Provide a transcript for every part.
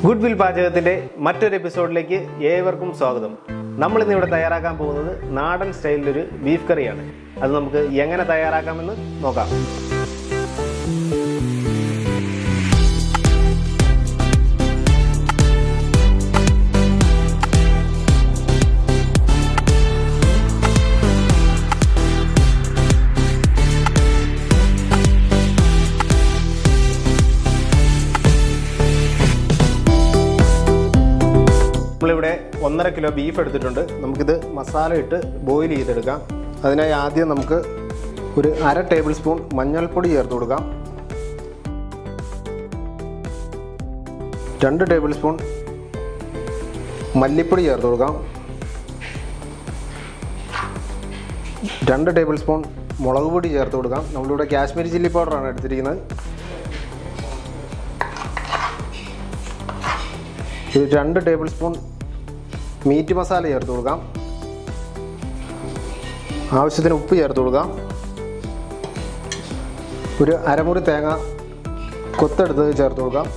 Goodwill പാചകത്തിൻ്റെ മറ്റൊരു എപ്പിസോഡിലേക്ക് ഏവർക്കും സ്വാഗതം. നമ്മളിന്ന് ഇവിടെ തയ്യാറാക്കാൻ പോകുന്നത് നാടൻ സ്റ്റൈലിലൊരു ബീഫ് കറിയാണ്. അത് നമുക്ക് എങ്ങനെ തയ്യാറാക്കാമെന്ന് നോക്കാം. നമ്മളിവിടെ 1.5 കിലോ ബീഫ് എടുത്തിട്ടുണ്ട്. നമുക്കിത് മസാല ഇട്ട് ബോയിൽ ചെയ്തെടുക്കാം. അതിനായി ആദ്യം നമുക്ക് ഒരു 1/2 ടേബിൾ സ്പൂൺ മഞ്ഞൾപ്പൊടി ചേർത്ത് കൊടുക്കാം. 2 ടേബിൾ സ്പൂൺ മല്ലിപ്പൊടി ചേർത്ത് കൊടുക്കാം. 2 ടേബിൾ സ്പൂൺ മുളക് പൊടി ചേർത്ത് കൊടുക്കാം. നമ്മളിവിടെ കാശ്മീരി ചില്ലി പൗഡറാണ് എടുത്തിരിക്കുന്നത്. ഇത് 2 ടേബിൾ സ്പൂൺ മീറ്റ് മസാല ചേർത്ത് കൊടുക്കാം. ആവശ്യത്തിന് ഉപ്പ് ചേർത്ത് കൊടുക്കാം. ഒരു അരമുറി തേങ്ങ കൊത്തെടുത്തത് ചേർത്ത് കൊടുക്കാം.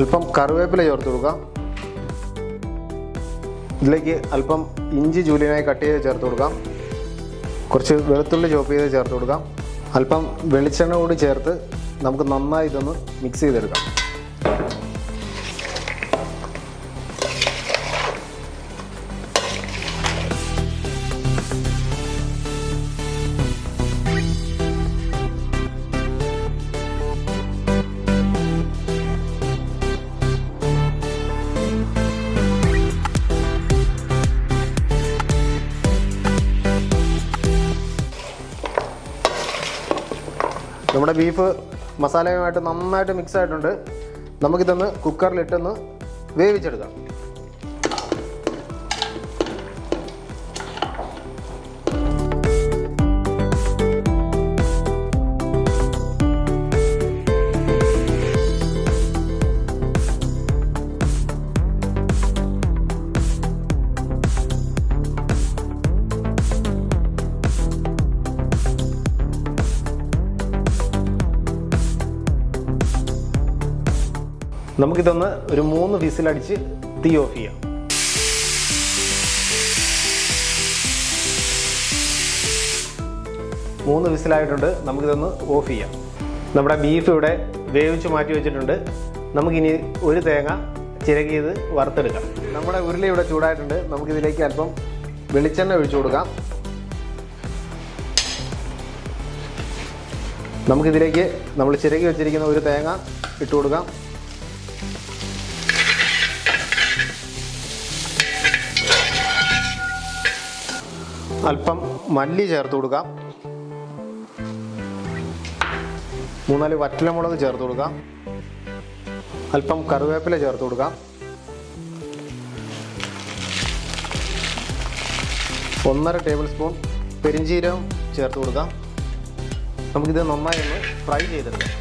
അല്പം കറിവേപ്പില ചേർത്ത് കൊടുക്കാം. ഇതിലേക്ക് അല്പം ഇഞ്ചി ജൂലിയനായി കട്ട് ചെയ്ത് ചേർത്ത് കൊടുക്കാം. കുറച്ച് വെളുത്തുള്ളി ചോപ്പ് ചെയ്ത് ചേർത്ത് കൊടുക്കാം. അല്പം വെളിച്ചെണ്ണ കൂടി ചേർത്ത് നമുക്ക് നന്നായി ഇതൊന്ന് മിക്സ് ചെയ്തെടുക്കാം. നമ്മുടെ ബീഫ് മസാലയുമായിട്ട് നന്നായിട്ട് മിക്സ് ആയിട്ടുണ്ട്. നമുക്കിതൊന്ന് കുക്കറിലിട്ടൊന്ന് വേവിച്ചെടുക്കാം. നമുക്കിതൊന്ന് ഒരു 3 വിസിലടിച്ച് തീ ഓഫ് ചെയ്യാം. മൂന്ന് വിസിലായിട്ടുണ്ട്. നമുക്കിതൊന്ന് ഓഫ് ചെയ്യാം. നമ്മുടെ ബീഫ് ഇവിടെ വേവിച്ച് മാറ്റി വെച്ചിട്ടുണ്ട്. നമുക്കിനി ഒരു തേങ്ങ ചിരകിയത് വറുത്തെടുക്കാം. നമ്മുടെ ഉരുളി ഇവിടെ ചൂടായിട്ടുണ്ട്. നമുക്കിതിലേക്ക് അല്പം വെളിച്ചെണ്ണ ഒഴിച്ചു കൊടുക്കാം. നമുക്കിതിലേക്ക് നമ്മൾ ചിരകി വെച്ചിരിക്കുന്ന ഒരു തേങ്ങ ഇട്ട് കൊടുക്കാം. അല്പം മല്ലി ചേർത്ത് കൊടുക്കാം. 3-4 വറ്റൽമുളക് ചേർത്ത് കൊടുക്കാം. അല്പം കറിവേപ്പില ചേർത്ത് കൊടുക്കാം. 1.5 ടേബിൾ സ്പൂൺ പെരിഞ്ചീരകം ചേർത്ത് കൊടുക്കാം. നമുക്കിത് നന്നായി ഒന്ന് ഫ്രൈ ചെയ്തെടുക്കാം.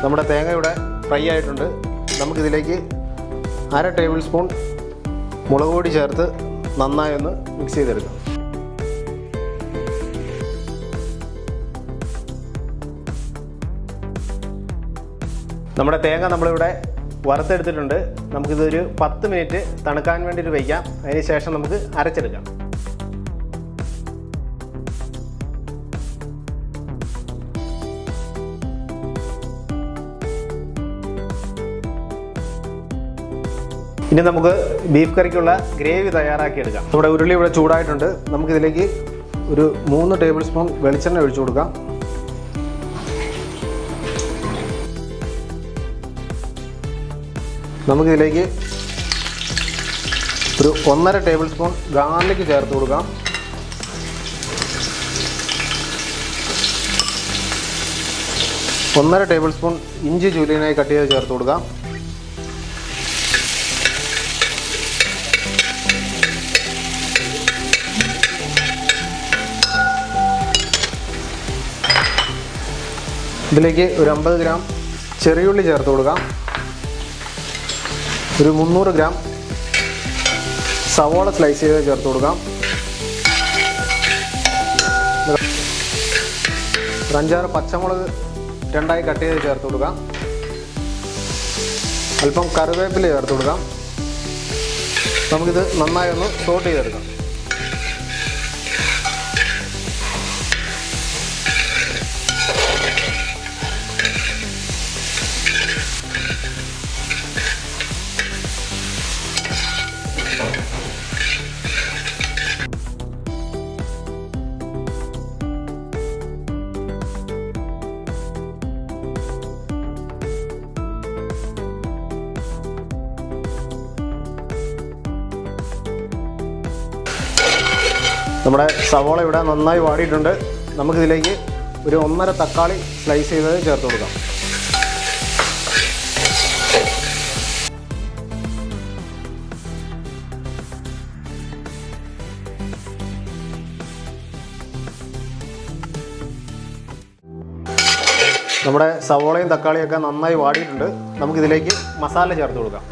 നമ്മുടെ തേങ്ങ ഇവിടെ ഫ്രൈ ആയിട്ടുണ്ട്. നമുക്കിതിലേക്ക് 1/2 ടേബിൾ സ്പൂൺ മുളക് പൊടി ചേർത്ത് നന്നായി ഒന്ന് മിക്സ് ചെയ്തെടുക്കാം. നമ്മുടെ തേങ്ങ നമ്മളിവിടെ വറുത്തെടുത്തിട്ടുണ്ട്. നമുക്കിതൊരു 10 മിനിറ്റ് തണുക്കാൻ വേണ്ടിയിട്ട് വയ്ക്കാം. അതിന് ശേഷം നമുക്ക് അരച്ചെടുക്കാം. ഇനി നമുക്ക് ബീഫ് കറിക്കുള്ള ഗ്രേവി തയ്യാറാക്കിയെടുക്കാം. നമ്മുടെ ഉരുളി ഇവിടെ ചൂടായിട്ടുണ്ട്. നമുക്കിതിലേക്ക് ഒരു 3 ടേബിൾ സ്പൂൺ വെളിച്ചെണ്ണ ഒഴിച്ചു കൊടുക്കാം. നമുക്കിതിലേക്ക് ഒരു 1.5 ടേബിൾ സ്പൂൺ ഗാർലിക് ചേർത്ത് കൊടുക്കാം. ഒന്നര ടേബിൾ സ്പൂൺ ഇഞ്ചി ജൂലിയനായി കട്ട് ചെയ്ത് ചേർത്ത് കൊടുക്കാം. ഇതിലേക്ക് ഒരു 50 ഗ്രാം ചെറിയുള്ളി ചേർത്ത് കൊടുക്കാം. ഒരു 300 ഗ്രാം സവോള സ്ലൈസ് ചെയ്ത് ചേർത്ത് കൊടുക്കാം. ഒരു 5-6 പച്ചമുളക് 2ആയി കട്ട് ചെയ്ത് ചേർത്ത് കൊടുക്കാം. അല്പം കറിവേപ്പില ചേർത്ത് കൊടുക്കാം. നമുക്കിത് നന്നായി ഒന്ന് സോട്ട് ചെയ്തെടുക്കാം. നമ്മുടെ സവോള ഇവിടെ നന്നായി വാടിയിട്ടുണ്ട്. നമുക്കിതിലേക്ക് ഒരു 1.5 തക്കാളി സ്ലൈസ് ചെയ്തത് ചേർത്ത് കൊടുക്കാം. നമ്മുടെ സവോളയും തക്കാളിയൊക്കെ നന്നായി വാടിയിട്ടുണ്ട്. നമുക്കിതിലേക്ക് മസാല ചേർത്ത് കൊടുക്കാം.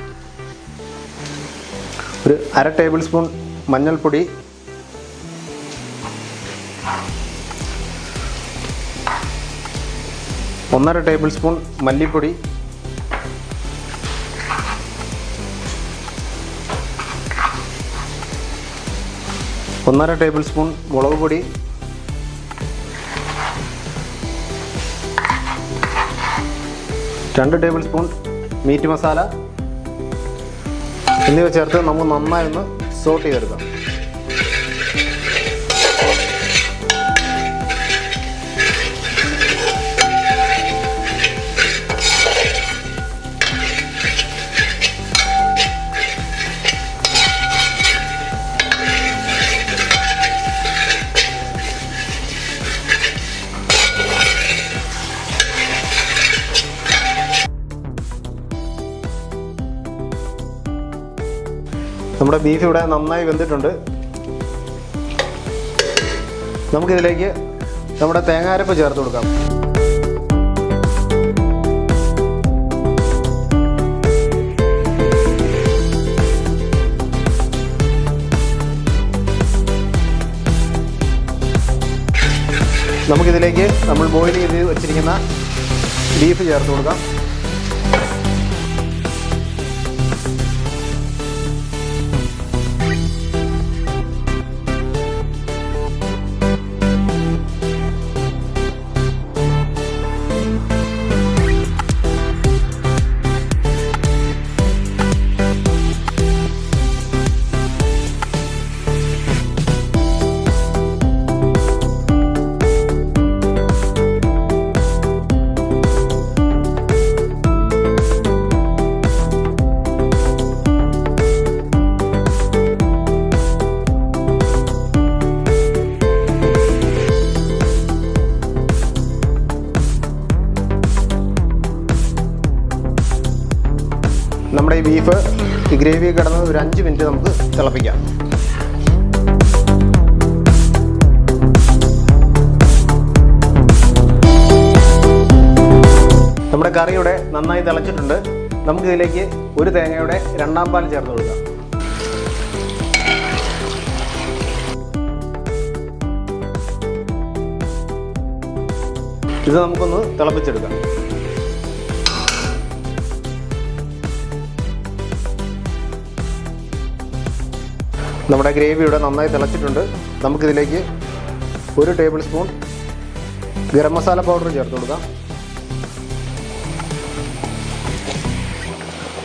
ഒരു 1/2 ടേബിൾ സ്പൂൺ മഞ്ഞൾപ്പൊടി, 1.5 ടേബിൾ സ്പൂൺ മല്ലിപ്പൊടി, 1.5 ടേബിൾ സ്പൂൺ മുളക് പൊടി, 2 ടേബിൾ സ്പൂൺ മീറ്റ് മസാല എന്നിവ ചേർത്ത് നമുക്ക് നന്നായി ഒന്ന് സോട്ട് ചെയ്തെടുക്കാം. നമ്മുടെ ബീഫ് ഇവിടെ നന്നായി വെന്തിട്ടുണ്ട്. നമുക്കിതിലേക്ക് നമ്മുടെ തേങ്ങാരപ്പ് ചേർത്ത് കൊടുക്കാം. നമുക്കിതിലേക്ക് നമ്മൾ ബോയിൽ ചെയ്ത് വെച്ചിരിക്കുന്ന ബീഫ് ചേർത്ത് കൊടുക്കാം. നമ്മുടെ ഈ ബീഫ് ഈ ഗ്രേവി കിടന്ന് ഒരു 5 മിനിറ്റ് നമുക്ക് തിളപ്പിക്കാം. നമ്മുടെ കറി ഇവിടെ നന്നായി തിളച്ചിട്ടുണ്ട്. നമുക്കിതിലേക്ക് ഒരു തേങ്ങയുടെ 2ാം പാൽ ചേർത്ത് കൊടുക്കാം. ഇത് നമുക്കൊന്ന് തിളപ്പിച്ചെടുക്കാം. നമ്മുടെ ഗ്രേവി ഇവിടെ നന്നായി തിളച്ചിട്ടുണ്ട്. നമുക്കിതിലേക്ക് 1 table spoon garam masala powder ചേർത്ത് കൊടുക്കാം.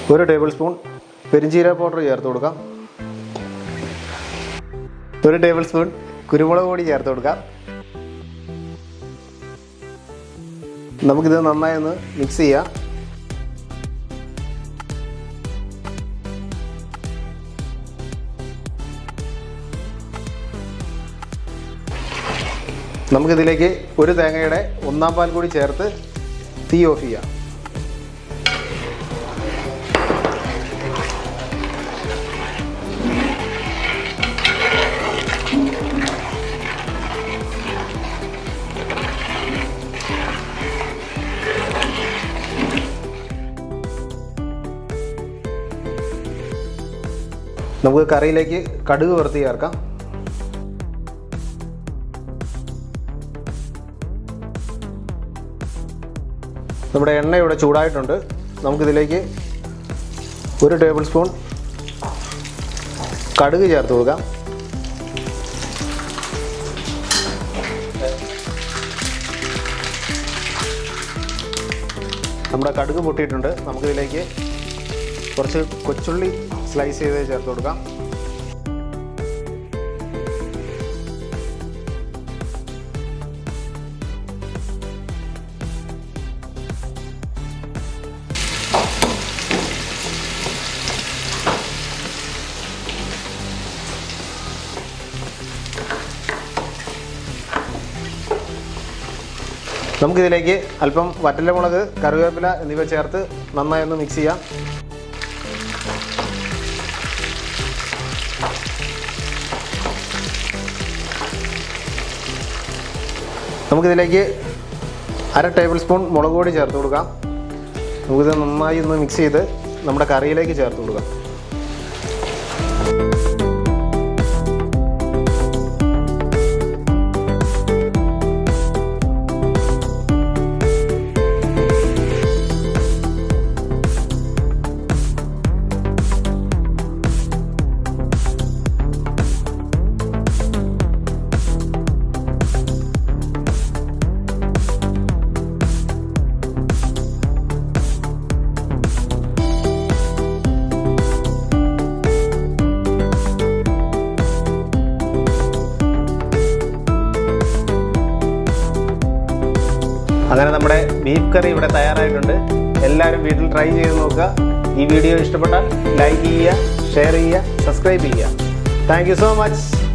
1 ടേബിൾ സ്പൂൺ പെരിഞ്ജീരക പൗഡർ ചേർത്ത് കൊടുക്കാം. 1 ടേബിൾ സ്പൂൺ കുരുമുളക് പൊടി ചേർത്ത് കൊടുക്കാം. നമുക്കിത് നന്നായി ഒന്ന് മിക്സ് ചെയ്യാം. നമുക്കിതിലേക്ക് ഒരു തേങ്ങയുടെ 1ാം പാൽ കൂടി ചേർത്ത് തീ ഓഫ് ചെയ്യാം. നമുക്ക് കറിയിലേക്ക് കടുക് വറുത്ത് ചേർക്കാം. നമ്മുടെ എണ്ണ ഇവിടെ ചൂടായിട്ടുണ്ട്. നമുക്കിതിലേക്ക് 1 ടേബിൾ സ്പൂൺ കടുക് ചേർത്ത് കൊടുക്കാം. നമ്മുടെ കടുക് പൊട്ടിയിട്ടുണ്ട്. നമുക്കിതിലേക്ക് കുറച്ച് കൊച്ചുള്ളി സ്ലൈസ് ചെയ്ത് ചേർത്ത് കൊടുക്കാം. നമുക്കിതിലേക്ക് അല്പം വറ്റൽമുളക്, കറിവേപ്പില എന്നിവ ചേർത്ത് നന്നായി ഒന്ന് മിക്സ് ചെയ്യാം. നമുക്കിതിലേക്ക് 1/2 ടേബിൾ സ്പൂൺ മുളക് പൊടി ചേർത്ത് കൊടുക്കാം. നമുക്കിത് നന്നായി ഒന്ന് മിക്സ് ചെയ്ത് നമ്മുടെ കറിയിലേക്ക് ചേർത്ത് കൊടുക്കാം. അങ്ങനെ നമ്മുടെ ബീഫ് കറി ഇവിടെ തയ്യാറായിട്ടുണ്ട്. എല്ലാവരും വീട്ടിൽ ട്രൈ ചെയ്ത് നോക്കുക. ഈ വീഡിയോ ഇഷ്ടപ്പെട്ടാൽ ലൈക്ക് ചെയ്യുക, ഷെയർ ചെയ്യുക, സബ്സ്ക്രൈബ് ചെയ്യുക. Thank you so much.